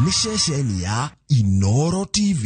nĩ ceceni ya iNooro TV.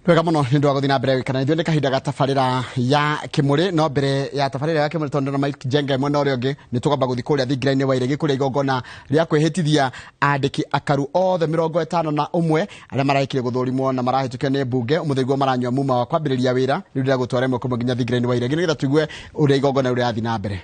Wega muno nindu waguthi na mbere kana ithuĩ nĩ kahinda ga tabarĩra ya Kĩmũrĩ no mbere ya tabarĩra ya Kĩmũrĩ tondũ na Mike Jenga mwena ũrĩa ũngĩ nĩ tũgamba gũthi kũrĩa thingira-inĩ wa Iregi kũrĩa igongona rĩa kwĩhĩtithia andĩki akaru othe 51 arĩa maraikire gũthũrimwo na marahĩtũkio nĩ mbunge mũthĩguo maranyua muma wa kwambĩrĩria wĩra nĩ ũndũ gũtwara ĩmwe kũmwe nginya thingira-inĩ wa Iregi nĩgetha tuigue ũrĩa igongona rĩu rĩrathiĩ na mbere.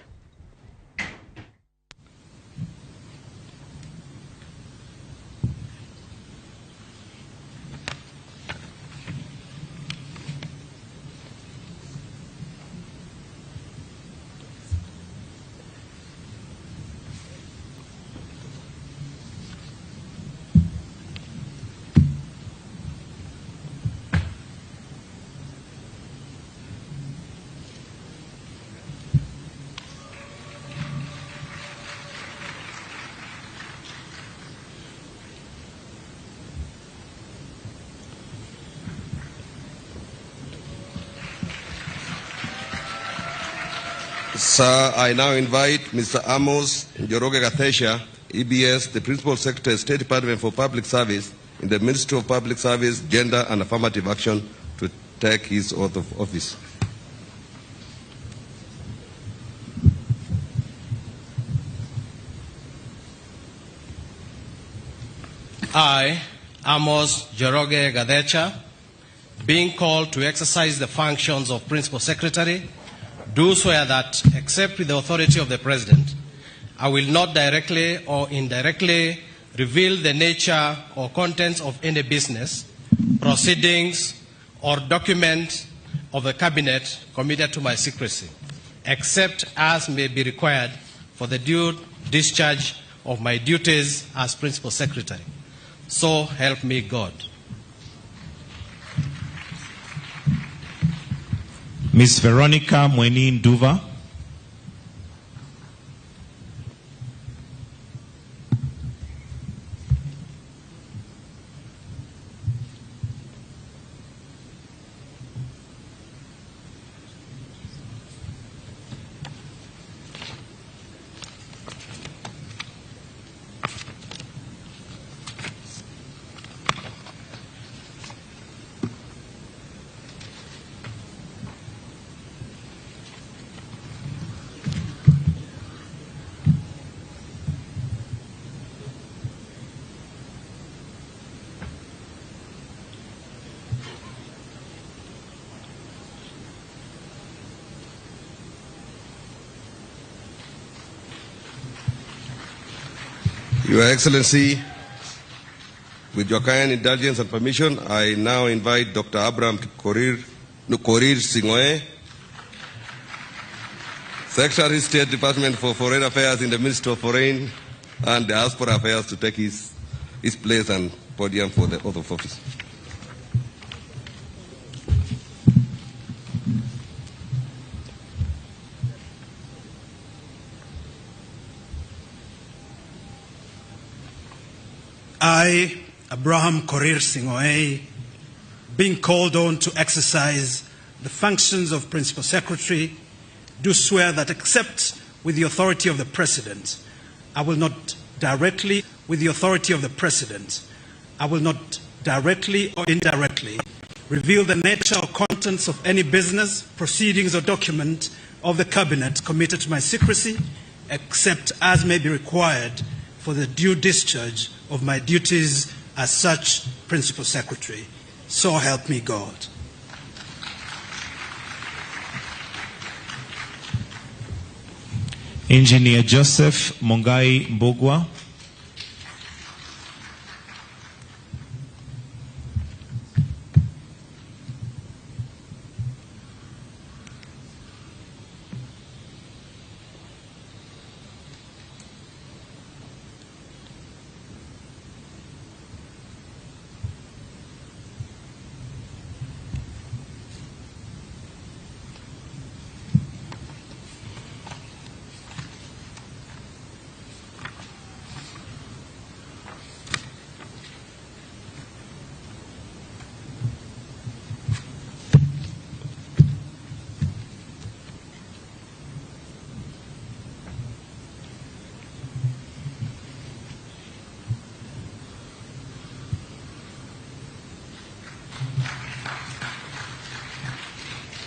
Sir, I now invite Mr. Amos Njoroge Gathesha, EBS, the Principal Secretary, State Department for Public Service in the Ministry of Public Service, Gender and Affirmative Action, to take his oath of office. I, Amos Njoroge Gathesha, being called to exercise the functions of Principal Secretary, do swear that, except with the authority of the President, I will not directly or indirectly reveal the nature or contents of any business, proceedings, or document of the Cabinet committed to my secrecy, except as may be required for the due discharge of my duties as Principal Secretary. So help me God. Ms. Veronica Mweni Nduva. Your Excellency, with your kind indulgence and permission, I now invite Dr. Abraham Korir Singoe, Secretary, State Department for Foreign Affairs in the Ministry of Foreign and Diaspora Affairs, to take his place and podium for the oath of office. I, Abraham Korir Singoe, being called on to exercise the functions of Principal Secretary, do swear that, except with the authority of the President, I will not directly or indirectly reveal the nature or contents of any business, proceedings, or document of the Cabinet committed to my secrecy, except as may be required for the due discharge of my duties as such Principal Secretary. So help me God. Engineer Joseph Mongai Mbogwa.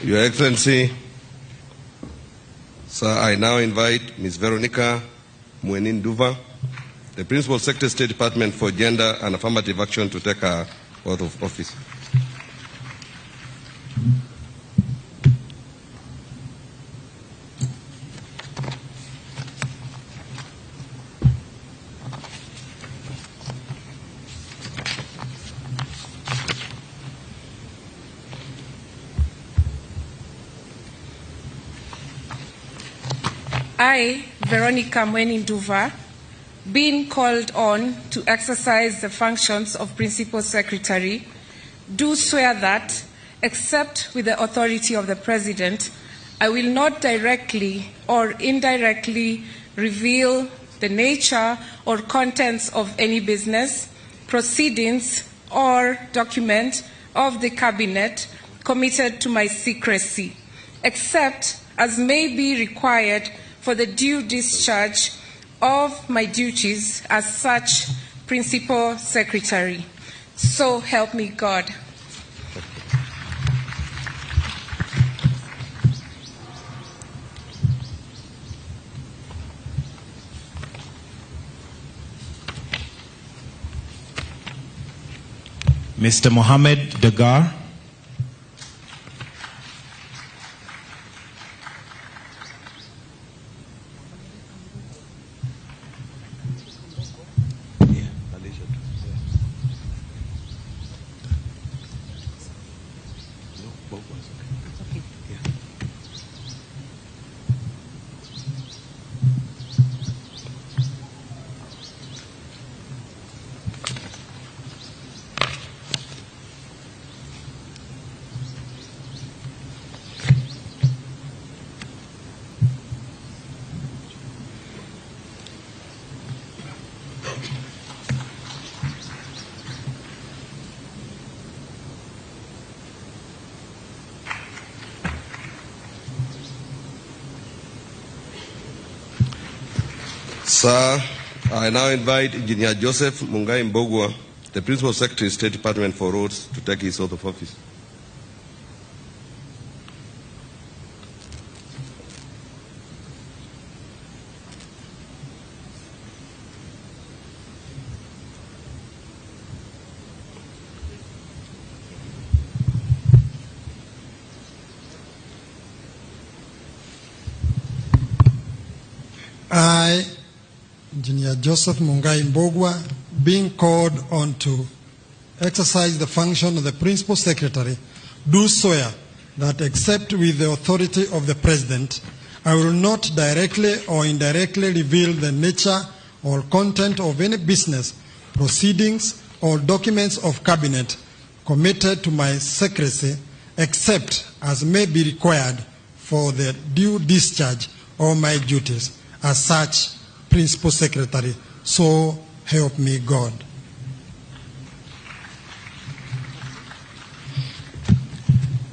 Your Excellency, sir, I now invite Ms. Veronica Mwenin-Duva, the Principal Secretary, State Department for Gender and Affirmative Action, to take her oath of office. I, Veronica Mwenin-Duva, being called on to exercise the functions of Principal Secretary, do swear that, except with the authority of the President, I will not directly or indirectly reveal the nature or contents of any business, proceedings, or document of the Cabinet committed to my secrecy, except as may be required for the due discharge of my duties as such Principal Secretary. So help me God. Mr. Mohammed Dagar. Sir, I now invite Engineer Joseph Mungai Mbogwa, the Principal Secretary, State Department for Roads, to take his oath of office. I, Engineer Joseph Mungai Mbogwa, being called on to exercise the function of the Principal Secretary, do swear that except with the authority of the President, I will not directly or indirectly reveal the nature or content of any business, proceedings, or documents of Cabinet committed to my secrecy, except as may be required for the due discharge of my duties as such Principal Secretary. So help me God.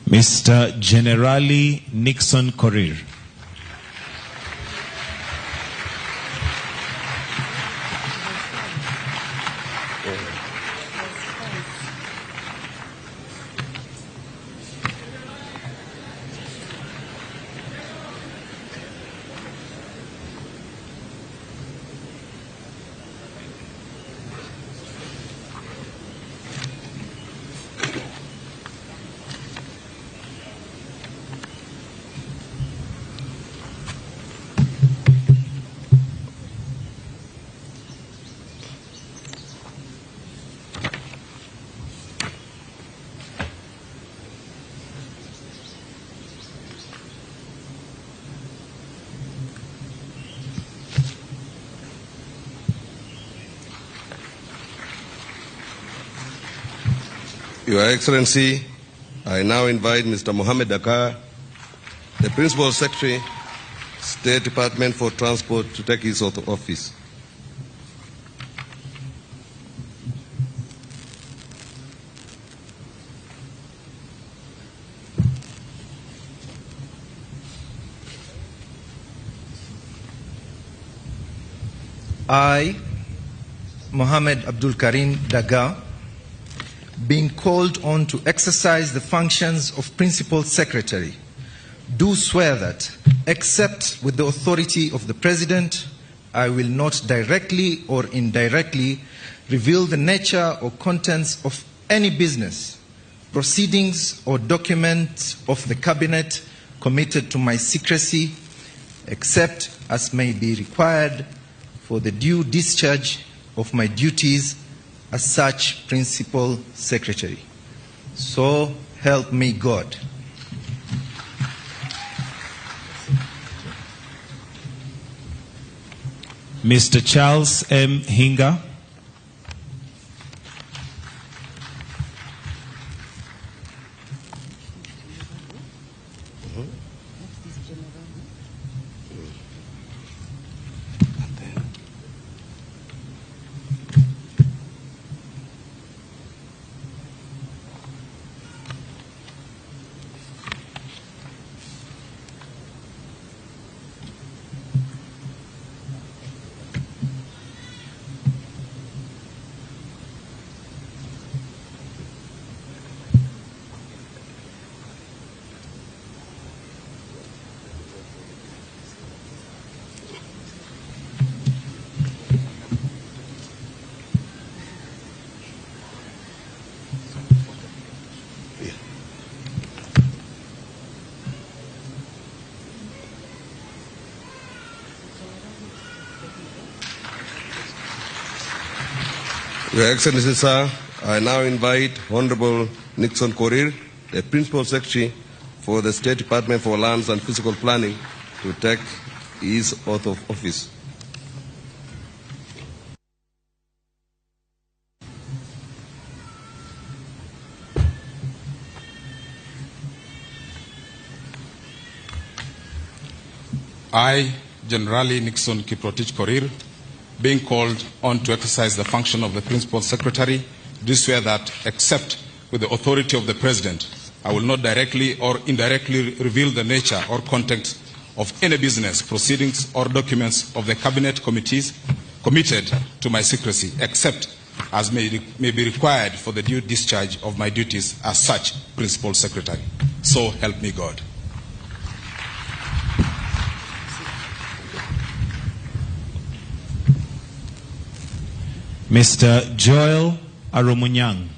Mr. Generali Nixon Korir. Your Excellency, I now invite Mr. Mohammed Dagar, the Principal Secretary, State Department for Transport, to take his oath of office. I, Mohammed Abdul Karim Dagar, being called on to exercise the functions of Principal Secretary, do swear that, except with the authority of the President, I will not directly or indirectly reveal the nature or contents of any business, proceedings or documents of the Cabinet committed to my secrecy, except as may be required for the due discharge of my duties as such Principal Secretary. So help me God. Mr. Charles M. Hinga. Your Excellency, sir, I now invite Honorable Nixon Korir, the Principal Secretary for the State Department for Lands and Physical Planning, to take his oath of office. I, Generally Nixon Kiprotich Korir, being called on to exercise the function of the Principal Secretary, do swear that, except with the authority of the President, I will not directly or indirectly reveal the nature or content of any business, proceedings, or documents of the Cabinet committees committed to my secrecy, except as may be required for the due discharge of my duties as such Principal Secretary. So help me God. Mr. Joel Arumunyang.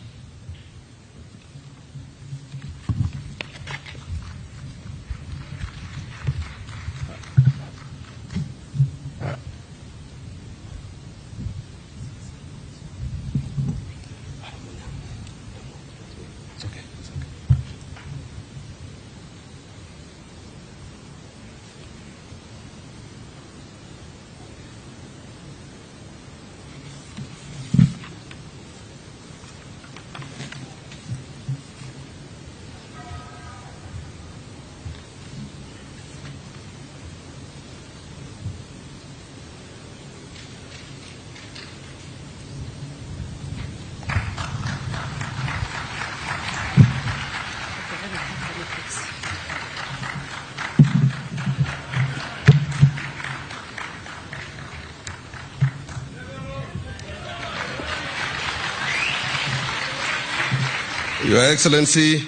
Your Excellency,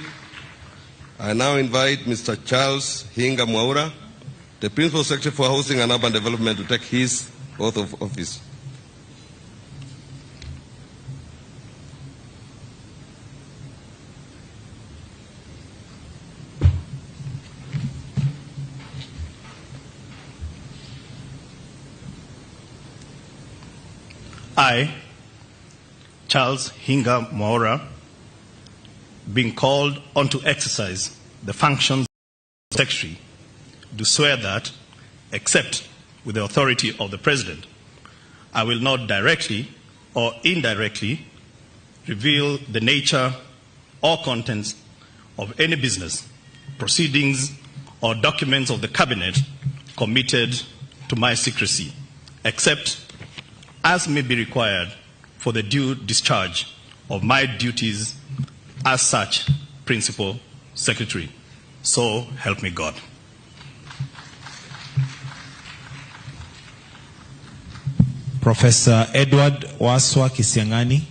I now invite Mr. Charles Hinga Mwaura, the Principal Secretary for Housing and Urban Development, to take his oath of office. I, Charles Hinga Mwaura, being called on to exercise the functions of Secretary, do swear that, except with the authority of the President, I will not directly or indirectly reveal the nature or contents of any business, proceedings, or documents of the Cabinet committed to my secrecy, except as may be required for the due discharge of my duties as such Principal Secretary. So help me God. Professor Edward Waswa Kisiangani.